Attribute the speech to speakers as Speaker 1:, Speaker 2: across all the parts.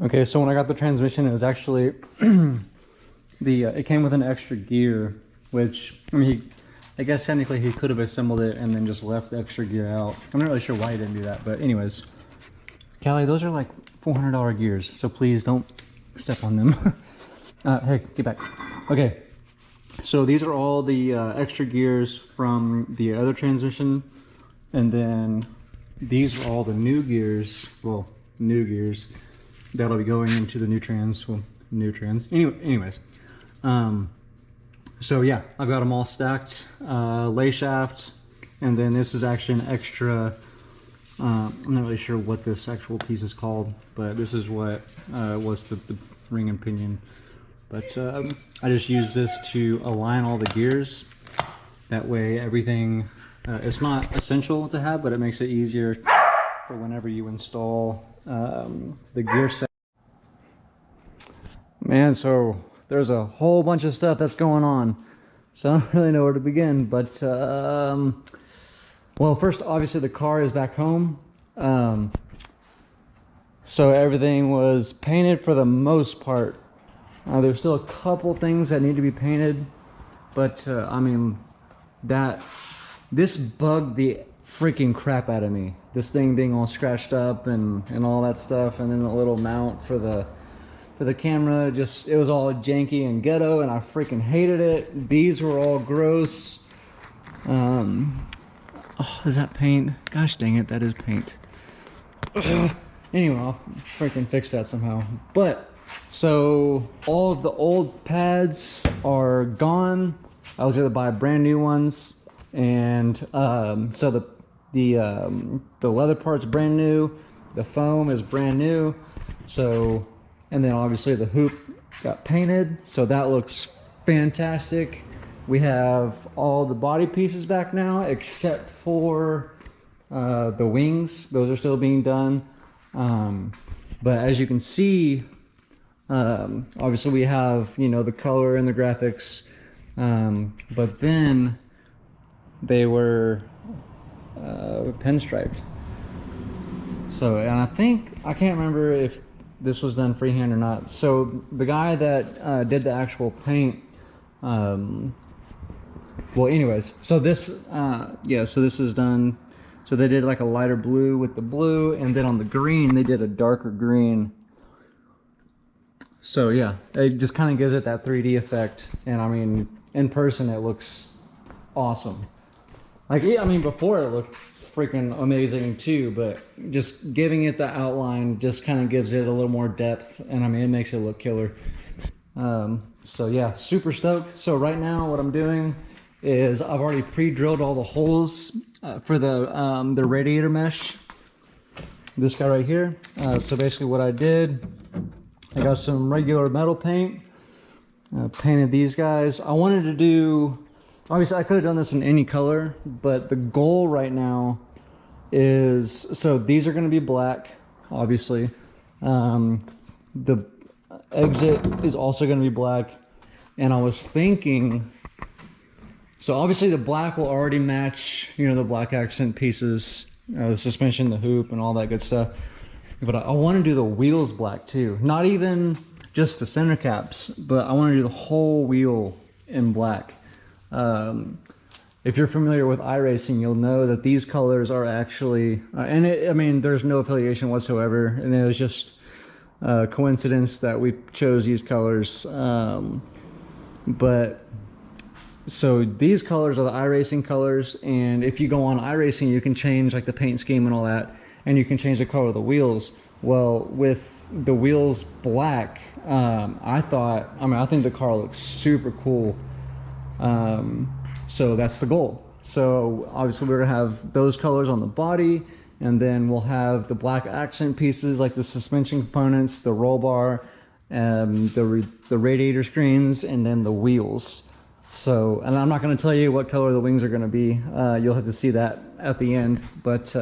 Speaker 1: Okay, so when I got the transmission, it was actually it came with an extra gear, which I mean, I guess technically he could have assembled it and then just left the extra gear out. I'm not really sure why he didn't do that, but anyways, Callie, those are like $400 gears, so please don't step on them. Hey, get back. Okay, so these are all the extra gears from the other transmission, and then these are all the new gears. Well, new gears that'll be going into the new trans. Well, new trans. Anyways, so yeah, I've got them all stacked. Lay shaft, and then this is actually an extra. I'm not really sure what this actual piece is called, but this is what was the ring and pinion. But I just use this to align all the gears. That way everything, it's not essential to have, but it makes it easier for whenever you install the gear set. Man, so there's a whole bunch of stuff that's going on. So I don't really know where to begin, but well, first, obviously the car is back home. So everything was painted for the most part. There's still a couple things that need to be painted, but I mean, this bugged the freaking crap out of me. This thing being all scratched up and all that stuff, and then the little mount for the camera, it was all janky and ghetto, and I freaking hated it. These were all gross. Oh, is that paint? Gosh dang it, that is paint. Anyway, I'll freaking fix that somehow. But so all of the old pads are gone. I was gonna buy brand new ones, and so the leather part's brand new, the foam is brand new. So, and then obviously the hoop got painted, so that looks fantastic. We have all the body pieces back now, except for the wings. Those are still being done. But as you can see, obviously we have, you know, the color and the graphics, but then they were pinstriped. So, and I can't remember if this was done freehand or not. So the guy that did the actual paint, well, anyways, so this, yeah, so this is done. So they did like a lighter blue with the blue, and then on the green, they did a darker green. So yeah, it just kind of gives it that 3D effect. And I mean, in person, it looks awesome. Like, I mean, before it looked freaking amazing too, but just giving it the outline just kind of gives it a little more depth. And I mean, it makes it look killer. So yeah, super stoked. So right now what I'm doing is I've already pre-drilled all the holes for the radiator mesh. This guy right here. So basically what I did, I got some regular metal paint, painted these guys. I wanted to do, obviously I could have done this in any color, but the goal right now is, so these are going to be black, obviously. The exit is also going to be black, and I was thinking, so obviously the black will already match, you know, the black accent pieces, the suspension, the hoop, and all that good stuff. But I want to do the wheels black too. Not even just the center caps, but I want to do the whole wheel in black. If you're familiar with iRacing, you'll know that these colors are actually, and I mean, there's no affiliation whatsoever, and it was just coincidence that we chose these colors. But so these colors are the iRacing colors, and if you go on iRacing, you can change like the paint scheme and all that, and you can change the color of the wheels. Well, with the wheels black, I think the car looks super cool. So that's the goal. So obviously we're gonna have those colors on the body, and then we'll have the black accent pieces like the suspension components, the roll bar, the radiator screens, and then the wheels. So, and I'm not going to tell you what color the wings are going to be. You'll have to see that at the end. But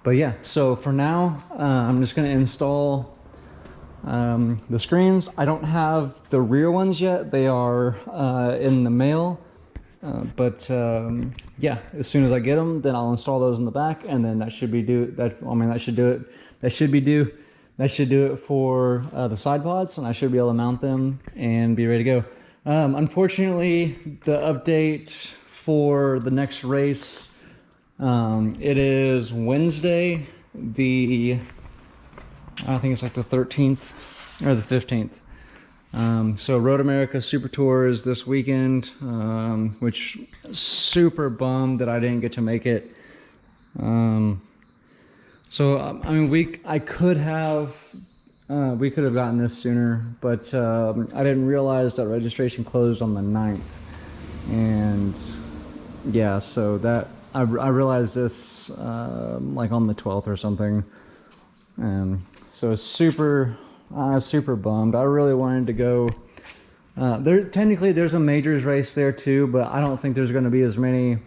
Speaker 1: yeah, so for now, I'm just going to install the screens. I don't have the rear ones yet. They are in the mail. Yeah, as soon as I get them, then I'll install those in the back, and then that should be due. That should be due that should do it for the side pods, and I should be able to mount them and be ready to go. Unfortunately, the update for the next race, it is Wednesday, I think it's like the 13th or the 15th. So Road America Super Tour is this weekend, which super bummed that I didn't get to make it. So I mean, we could have gotten this sooner, but I didn't realize that registration closed on the 9th, and yeah, so that I realized this like on the 12th or something, and so it's super bummed. I really wanted to go. Technically there's a majors race there too, but I don't think there's going to be as many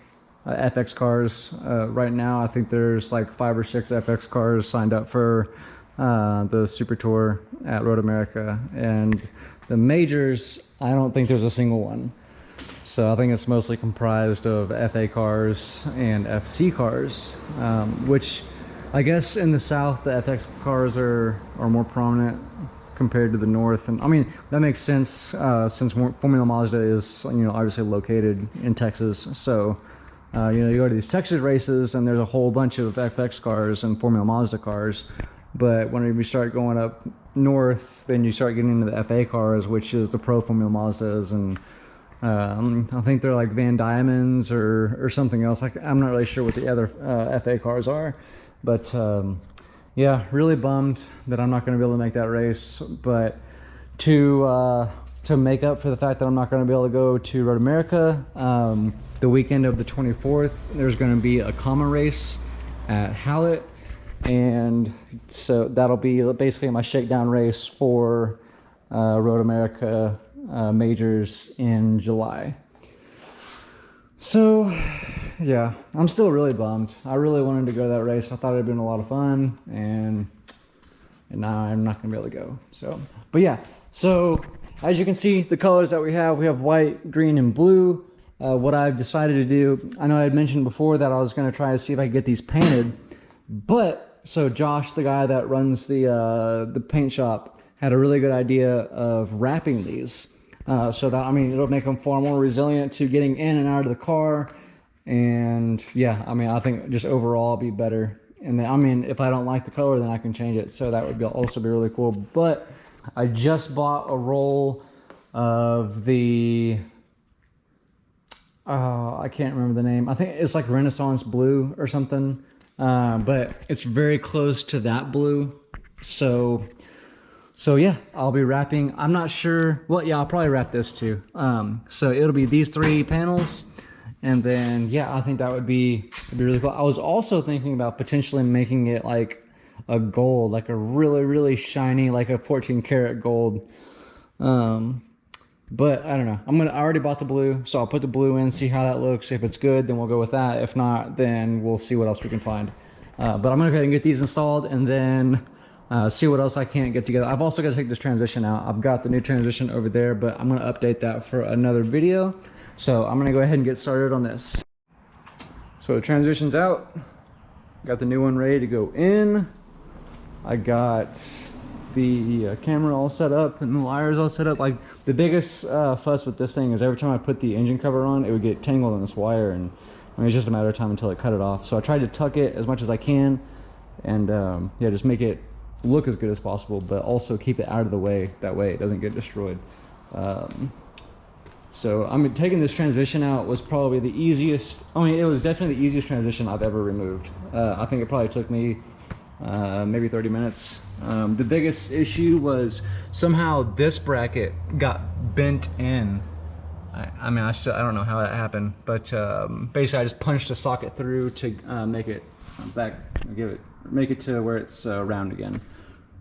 Speaker 1: FX cars right now. I think there's like 5 or 6 FX cars signed up for the Super Tour at Road America, and the majors, I don't think there's a single one. So I think it's mostly comprised of FA cars and FC cars, which I guess in the South the FX cars are more prominent compared to the North, and I mean that makes sense since Formula Mazda is, you know, obviously located in Texas. So you know, you go to these Texas races and there's a whole bunch of FX cars and Formula Mazda cars, but when we start going up north, then you start getting into the FA cars, which is the Pro Formula Mazdas, and I think they're like Van Diamonds or something else. I'm not really sure what the other FA cars are, but yeah, really bummed that I'm not going to be able to make that race. But to make up for the fact that I'm not going to be able to go to Road America, the weekend of the 24th, there's going to be a common race at Hallett, and so that'll be basically my shakedown race for Road America majors in July. So yeah, I'm still really bummed. I really wanted to go to that race. I thought it'd been a lot of fun, and now I'm not gonna be able to go. So, but yeah, so as you can see, the colors that we have white, green, and blue. What I've decided to do, I know I had mentioned before that I was gonna try to see if I could get these painted, but so Josh, the guy that runs the paint shop, had a really good idea of wrapping these. So that, I mean, it'll make them far more resilient to getting in and out of the car. And yeah, I mean, I think just overall it'll be better. And then, I mean, if I don't like the color, then I can change it. So that would also be really cool. But I just bought a roll of the, I can't remember the name. I think it's like Renaissance Blue or something. But it's very close to that blue. So yeah, I'll be wrapping. I'm not sure. Well, yeah, I'll probably wrap this too. So it'll be these 3 panels, and then yeah, I think that would be really cool. I was also thinking about potentially making it like a gold, like a really, really shiny, like a 14 karat gold. But I don't know. I already bought the blue, so I'll put the blue in, see how that looks. If it's good, then we'll go with that. If not, then we'll see what else we can find. But I'm gonna go ahead and get these installed, and then see what else I can't get together. I've also got to take this transmission out. I've got the new transmission over there, but I'm going to update that for another video. So I'm going to go ahead and get started on this. So the transition's out. Got the new one ready to go in. I got the camera all set up and the wires all set up. Like, the biggest fuss with this thing is every time I put the engine cover on, it would get tangled in this wire, and I mean, it's just a matter of time until it cut it off. So I tried to tuck it as much as I can, and yeah, just make it look as good as possible, but also keep it out of the way. That way it doesn't get destroyed. So I mean, taking this transmission out was probably the easiest. I mean, it was definitely the easiest transition I've ever removed. I think it probably took me maybe 30 minutes. The biggest issue was somehow this bracket got bent in. I mean, I don't know how that happened, but basically I just punched a socket through to make it back, make it to where it's round again.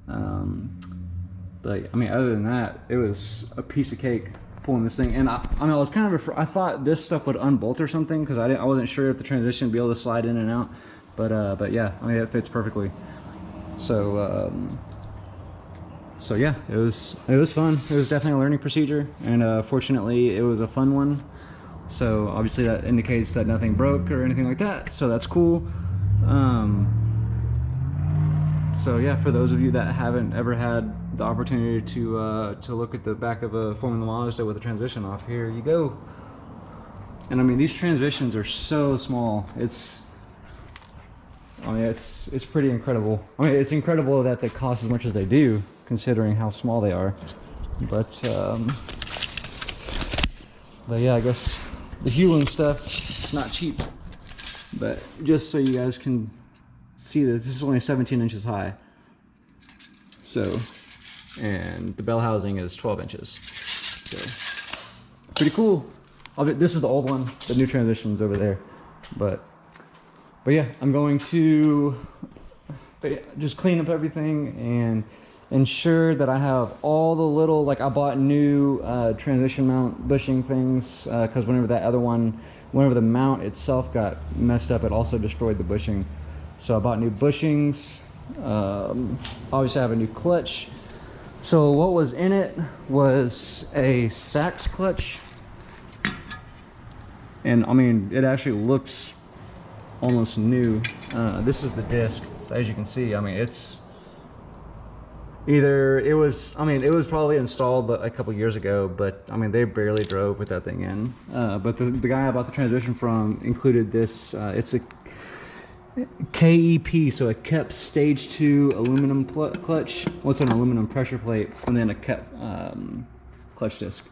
Speaker 1: But I mean, other than that, it was a piece of cake pulling this thing. And I mean, I was kind of I thought this stuff would unbolt or something, because I wasn't sure if the transmission would be able to slide in and out. But yeah, I mean, it fits perfectly. So so yeah, it was fun. It was definitely a learning procedure, and fortunately, it was a fun one. So obviously, that indicates that nothing broke or anything like that. So that's cool. So yeah, for those of you that haven't ever had the opportunity to look at the back of a Formula Mazda with a transmission off, here you go. And I mean, these transmissions are so small. It's pretty incredible. I mean, it's incredible that they cost as much as they do, considering how small they are. But yeah, I guess the Hewland stuff is not cheap. But just so you guys can see that this is only 17 inches high. So, and the bell housing is 12 inches. So, pretty cool. This is the old one. The new transmission's over there. But yeah, I'm going to just clean up everything and ensure that I have all the little, like I bought new transmission mount bushing things because whenever the mount itself got messed up, it also destroyed the bushing. So I bought new bushings. Obviously I have a new clutch. So what was in it was a Sachs clutch. And I mean, it actually looks almost new. This is the disc. So as you can see, I mean, it was probably installed a couple years ago, but I mean, they barely drove with that thing in. But the guy I bought the transmission from included this. It's a KEP, so a kept stage 2 aluminum clutch. What's an aluminum pressure plate, and then a kept clutch disc.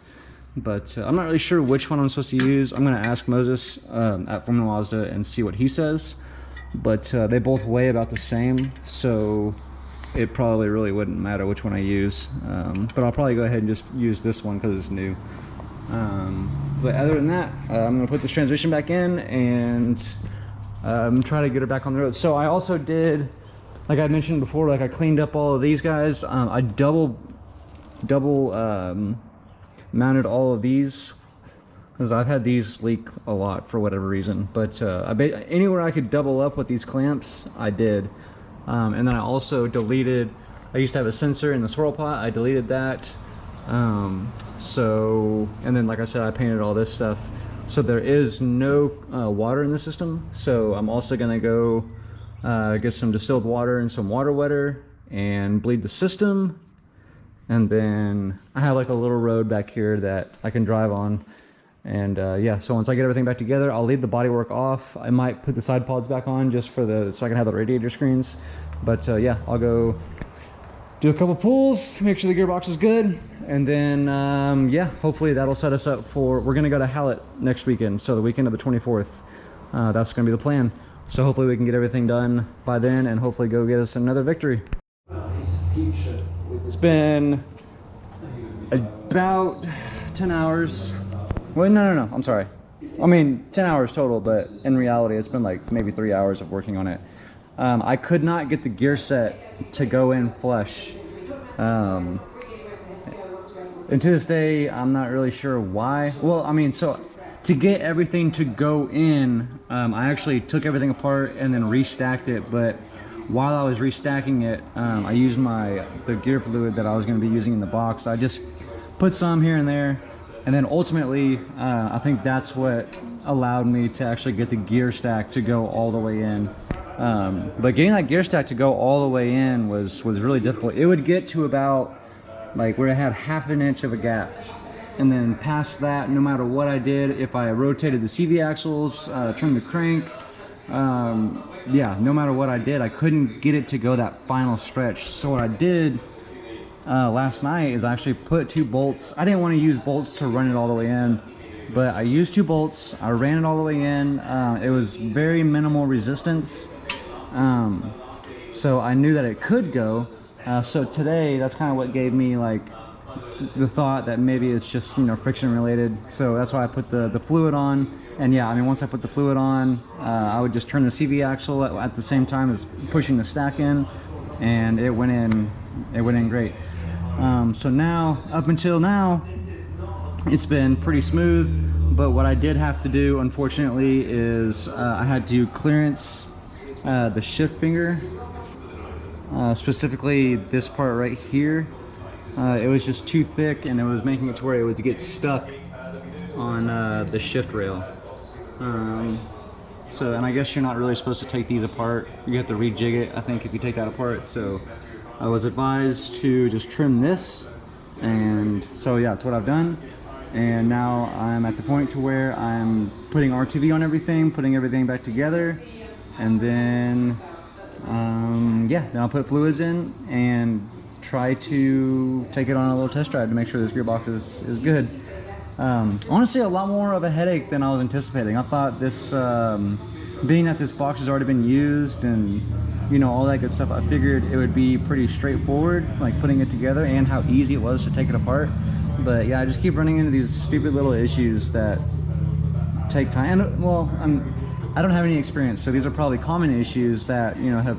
Speaker 1: But I'm not really sure which one I'm supposed to use. I'm going to ask Moses at Formula Mazda and see what he says. But they both weigh about the same, so it probably really wouldn't matter which one I use. But I'll probably go ahead and just use this one because it's new. But other than that, I'm going to put this transmission back in and try to get her back on the road. So I also did, like I mentioned before, like I cleaned up all of these guys. I double mounted all of these because I've had these leak a lot for whatever reason. But anywhere I could double up with these clamps, I did. And then I also deleted, I used to have a sensor in the swirl pot, I deleted that. And then like I said, I painted all this stuff. So there is no water in the system. So I'm also gonna go get some distilled water and some water wetter and bleed the system. And then I have like a little road back here that I can drive on. And yeah, so once I get everything back together, I'll leave the bodywork off. I might put the side pods back on just so I can have the radiator screens. But yeah, I'll go do a couple pulls, make sure the gearbox is good. And then yeah, hopefully that'll set us up for, we're gonna go to Hallett next weekend. So the weekend of the 24th, that's gonna be the plan. So hopefully we can get everything done by then and hopefully go get us another victory. It's been about 10 hours. Well, no, I'm sorry. I mean, 10 hours total, but in reality, it's been like maybe 3 hours of working on it. I could not get the gear set to go in flush. And to this day, I'm not really sure why. Well, I mean, so to get everything to go in, I actually took everything apart and then restacked it. But while I was restacking it, I used the gear fluid that I was going to be using in the box. I just put some here and there. And then ultimately, I think that's what allowed me to actually get the gear stack to go all the way in. But getting that gear stack to go all the way in was really difficult. It would get to about like where it had ½ an inch of a gap. And then past that, no matter what I did, if I rotated the CV axles, turned the crank, yeah, no matter what I did, I couldn't get it to go that final stretch. So what I did last night is I actually put 2 bolts. I didn't want to use bolts to run it all the way in, but I used 2 bolts. I ran it all the way in. It was very minimal resistance, so I knew that it could go. So today, that's kind of what gave me like the thought that maybe it's just, you know, friction related. So that's why I put the fluid on. And yeah, I mean, once I put the fluid on, I would just turn the CV axle at the same time as pushing the stack in, and it went in great. So now, up until now, it's been pretty smooth. But what I did have to do, unfortunately, is I had to clearance the shift finger, specifically this part right here. It was just too thick, and it was making it to where it would get stuck on the shift rail. So, and I guess you're not really supposed to take these apart. You have to rejig it, I think, if you take that apart. So I was advised to just trim this. And so yeah, that's what I've done. And now I'm at the point to where I'm putting RTV on everything, putting everything back together. And then, yeah, then I'll put fluids in and try to take it on a little test drive to make sure this gearbox is good. Honestly, a lot more of a headache than I was anticipating. I thought this, being that this box has already been used and, you know, all that good stuff, I figured it would be pretty straightforward, like putting it together, and how easy it was to take it apart. But yeah, I just keep running into these stupid little issues that take time. And, well, I don't have any experience, so these are probably common issues that, you know, have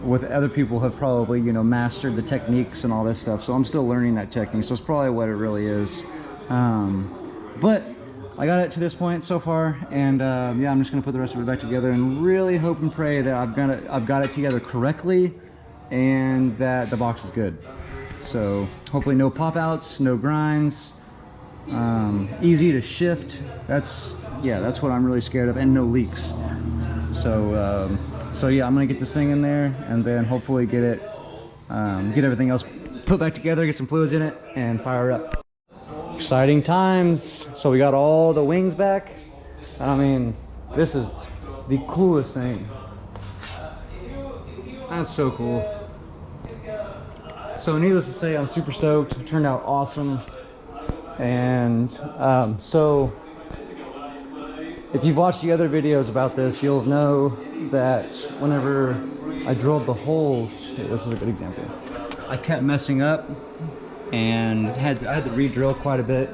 Speaker 1: with other people have probably, you know, mastered the techniques and all this stuff. So I'm still learning that technique, so it's probably what it really is. But I got it to this point so far, and yeah, I'm just gonna put the rest of it back together and really hope and pray that I've got it together correctly and that the box is good. So hopefully no pop outs, no grinds, easy to shift. That's what I'm really scared of, and no leaks. So so yeah, I'm gonna get this thing in there and then hopefully get it, get everything else put back together, get some fluids in it, and fire it up. Exciting times. So we got all the wings back. I mean, this is the coolest thing. That's so cool. So needless to say, I'm super stoked. It turned out awesome. And so if you've watched the other videos about this, you'll know that whenever I drilled the holes, this is a good example, I kept messing up and I had to re-drill quite a bit.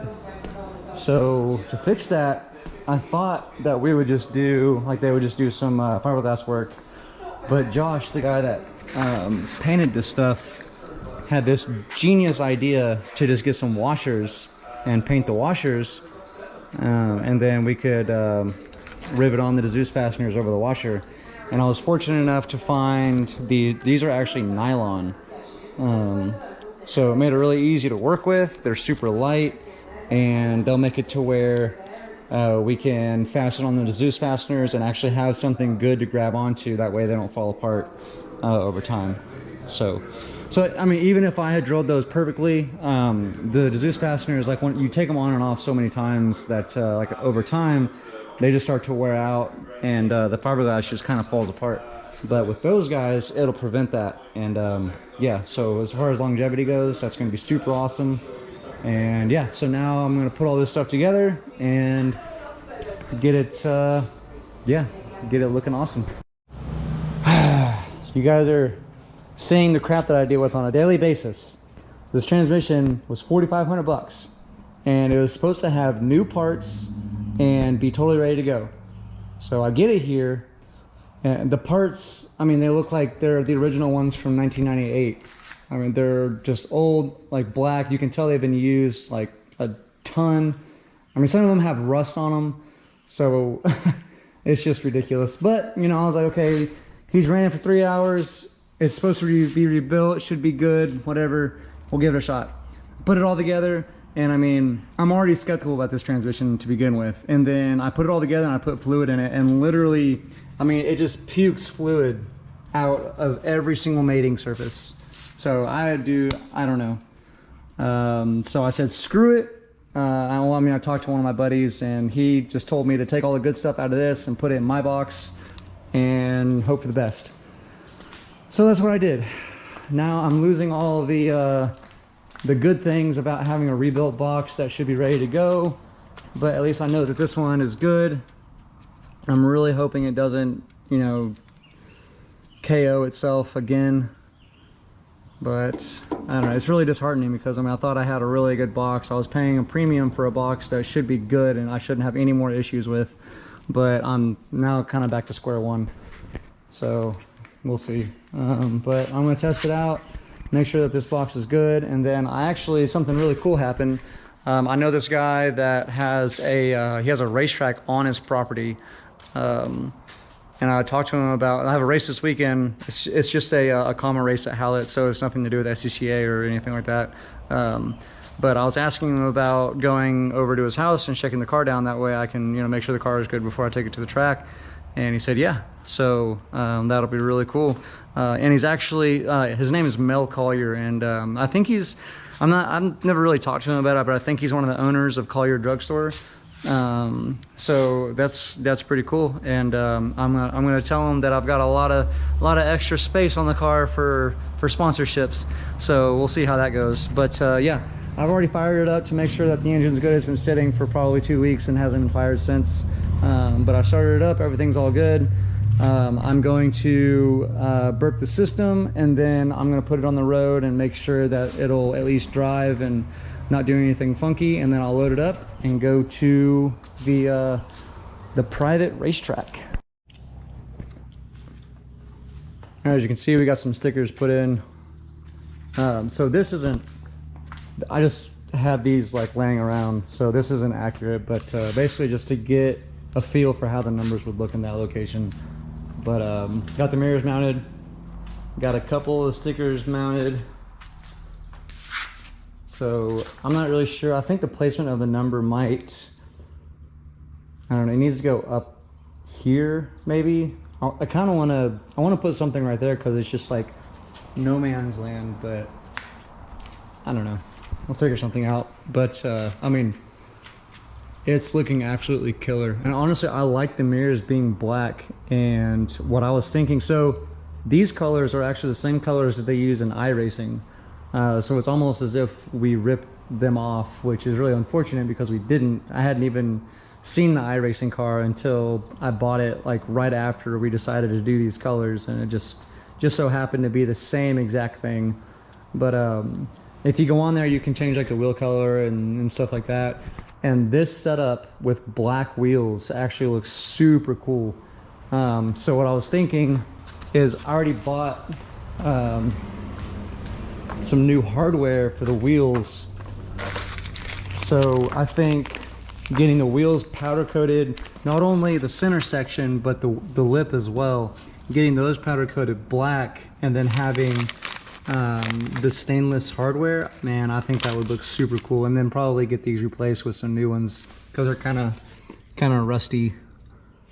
Speaker 1: So to fix that, I thought that we would just do, like they would just do some fiberglass work. But Josh, the guy that painted this stuff, had this genius idea to just get some washers and paint the washers. And then we could rivet on the Zeus fasteners over the washer. And I was fortunate enough to find these are actually nylon. So it made it really easy to work with. They're super light, and they'll make it to where we can fasten on the Zeus fasteners and actually have something good to grab onto. That way they don't fall apart over time. So I mean, even if I had drilled those perfectly, the Zeus fasteners, like when you take them on and off so many times that like over time, they just start to wear out, and the fiberglass just kind of falls apart. But with those guys, it'll prevent that. And yeah, so as far as longevity goes, that's going to be super awesome. And yeah, so now I'm going to put all this stuff together and get it, yeah, get it looking awesome. You guys are seeing the crap that I deal with on a daily basis. This transmission was $4,500, and it was supposed to have new parts and be totally ready to go. So I get it here. And the parts, I mean, they look like they're the original ones from 1998. I mean, they're just old, like black. You can tell they've been used like a ton. I mean, some of them have rust on them. So it's just ridiculous. But, you know, I was like, okay, he's ran it for 3 hours. It's supposed to be rebuilt. It should be good, whatever. We'll give it a shot. Put it all together. And I mean, I'm already skeptical about this transmission to begin with. And then I put it all together and I put fluid in it, and literally, I mean, it just pukes fluid out of every single mating surface. So I don't know. So I said, screw it. I talked to one of my buddies, and he just told me to take all the good stuff out of this and put it in my box and hope for the best. So that's what I did. Now I'm losing all the good things about having a rebuilt box that should be ready to go, but at least I know that this one is good. I'm really hoping it doesn't, you know, KO itself again. But I don't know, it's really disheartening because I mean, I thought I had a really good box. I was paying a premium for a box that should be good and I shouldn't have any more issues with, but I'm now kind of back to square one. So we'll see. But I'm gonna test it out, make sure that this box is good, and then something really cool happened. I know this guy that has he has a racetrack on his property, and I talked to him about, I have a race this weekend. It's just a common race at Hallett, so it's nothing to do with SCCA or anything like that. But I was asking him about going over to his house and checking the car down. That way I can, you know, make sure the car is good before I take it to the track. And he said, yeah. So that'll be really cool. And he's actually, his name is Mel Collier, and I think he's, I've never really talked to him about it, but I think he's one of the owners of Collier Drugstore. So that's pretty cool. And I'm gonna tell him that I've got a lot of extra space on the car for sponsorships. So we'll see how that goes. But yeah. I've already fired it up to make sure that the engine's good. It's been sitting for probably 2 weeks and hasn't been fired since. But I started it up, everything's all good. I'm going to burp the system, and then I'm gonna put it on the road and make sure that it'll at least drive and not do anything funky. And then I'll load it up and go to the private racetrack. As you can see, we got some stickers put in. So this isn't, I just had these like laying around, so this isn't accurate, but basically just to get a feel for how the numbers would look in that location. But got the mirrors mounted, got a couple of stickers mounted. So I'm not really sure. I think the placement of the number might, I don't know, it needs to go up here maybe. I kind of want to put something right there because it's just like no man's land, but I don't know. We'll figure something out. But I mean, it's looking absolutely killer. And honestly, I like the mirrors being black. And what I was thinking, so these colors are actually the same colors that they use in iRacing. So it's almost as if we ripped them off, which is really unfortunate because we didn't. I hadn't even seen the iRacing car until I bought it like right after we decided to do these colors, and it just so happened to be the same exact thing. But if you go on there, you can change like the wheel color and stuff like that. And this setup with black wheels actually looks super cool. So what I was thinking is I already bought some new hardware for the wheels. So I think getting the wheels powder coated, not only the center section, but the lip as well, getting those powder coated black, and then having the stainless hardware, man, I think that would look super cool. And then probably get these replaced with some new ones because they're kind of rusty.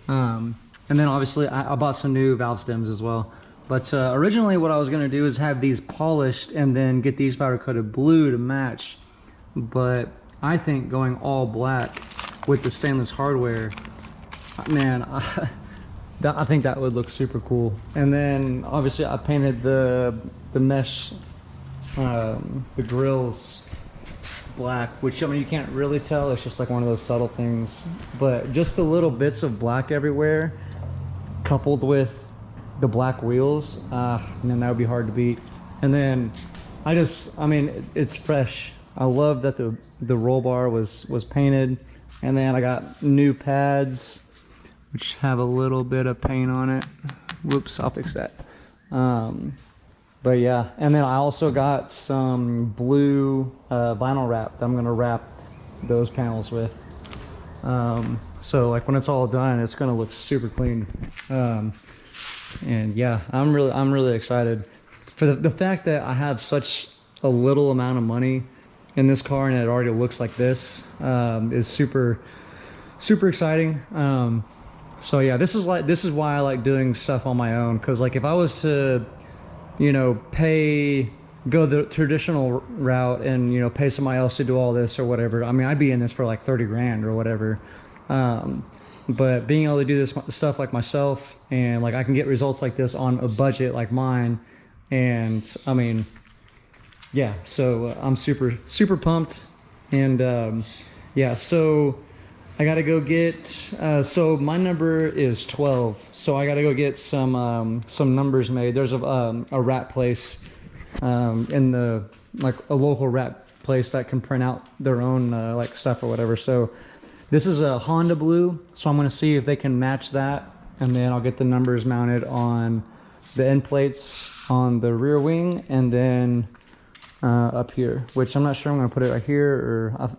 Speaker 1: And then obviously I bought some new valve stems as well. But originally what I was gonna do is have these polished and then get these powder coated blue to match. But I think going all black with the stainless hardware, man, I think that would look super cool. And then obviously I painted the mesh, the grills black, which I mean you can't really tell, it's just like one of those subtle things, but just the little bits of black everywhere coupled with the black wheels, man, that would be hard to beat. And then I mean it's fresh. I love that the roll bar was painted, and then I got new pads which have a little bit of paint on it. Whoops, I'll fix that. But yeah, and then I also got some blue vinyl wrap that I'm gonna wrap those panels with. So like when it's all done, it's gonna look super clean. And yeah, I'm really excited for the fact that I have such a little amount of money in this car and it already looks like this. Is super exciting. So yeah, this is why I like doing stuff on my own, because like if I was to, you know, go the traditional route and, you know, pay somebody else to do all this or whatever, I mean, I'd be in this for like 30 grand or whatever. But being able to do this stuff like myself, and like I can get results like this on a budget like mine, and I mean, yeah, so I'm super pumped. And yeah, so I gotta go get, so my number is 12, so I gotta go get some numbers made. There's a wrap place in the, like a local wrap place that can print out their own like stuff or whatever. So this is a Honda blue, so I'm gonna see if they can match that, and then I'll get the numbers mounted on the end plates on the rear wing, and then up here, which I'm not sure I'm gonna put it right here, or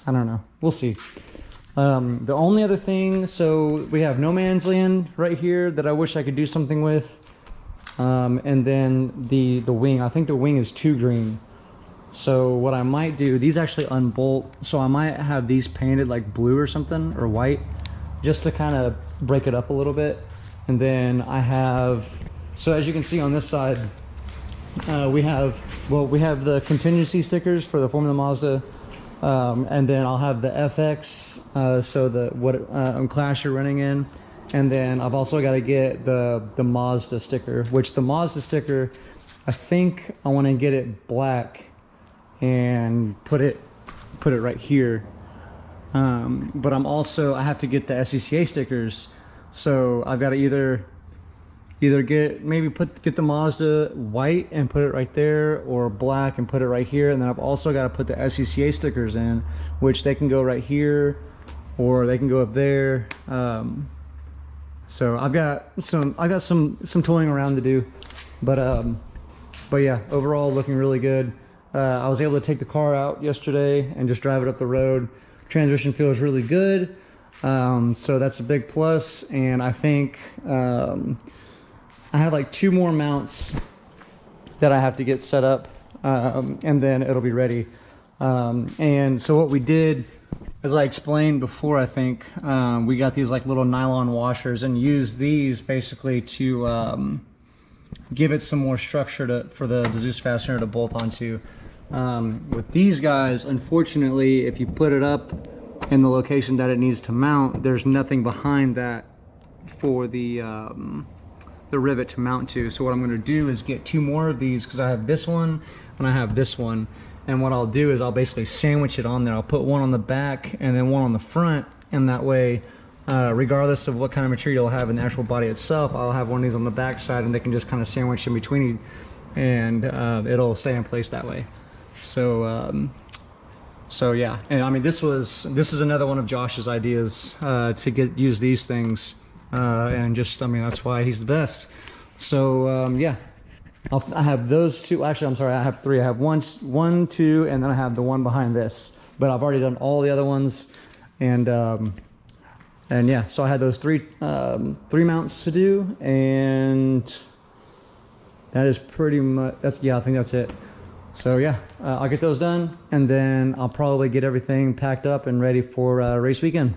Speaker 1: I don't know, we'll see. The only other thing, so we have no man's land right here that I wish I could do something with. And then the wing, I think the wing is too green. So what I might do, these actually unbolt, so I might have these painted like blue or something, or white, just to kind of break it up a little bit. And then I have, so as you can see on this side, we have the contingency stickers for the Formula Mazda, and then I'll have the FX, so what class you're running in. And then I've also got to get the Mazda sticker, which the Mazda sticker, I think I want to get it black and put it right here. But I have to get the SCCA stickers, so I've got to either get the Mazda white and put it right there, or black and put it right here. And then I've also got to put the SCCA stickers in, which they can go right here or they can go up there. So I've got some toying around to do, but yeah, overall looking really good. I was able to take the car out yesterday and just drive it up the road. Transmission feels really good, so that's a big plus. And I think I have like 2 more mounts that I have to get set up, and then it'll be ready. And so what we did, as I explained before, I think we got these like little nylon washers and used these basically to give it some more structure for the Zeus fastener to bolt onto. With these guys, unfortunately, if you put it up in the location that it needs to mount, there's nothing behind that for the rivet to mount to. So what I'm going to do is get 2 more of these, because I have this one and I have this one. And what I'll do is I'll basically sandwich it on there. I'll put one on the back and then one on the front, and that way, regardless of what kind of material I'll have in the actual body itself, I'll have one of these on the back side, and they can just kind of sandwich in between, and it'll stay in place that way. So yeah, and I mean this is another one of Josh's ideas, to use these things, and just, I mean, that's why he's the best. So yeah. I have those 2. Actually, I'm sorry, I have 3. I have one, 2, and then I have the one behind this. But I've already done all the other ones, and yeah. So I had those 3 mounts to do, and that is pretty much. I think that's it. So yeah, I'll get those done, and then I'll probably get everything packed up and ready for race weekend.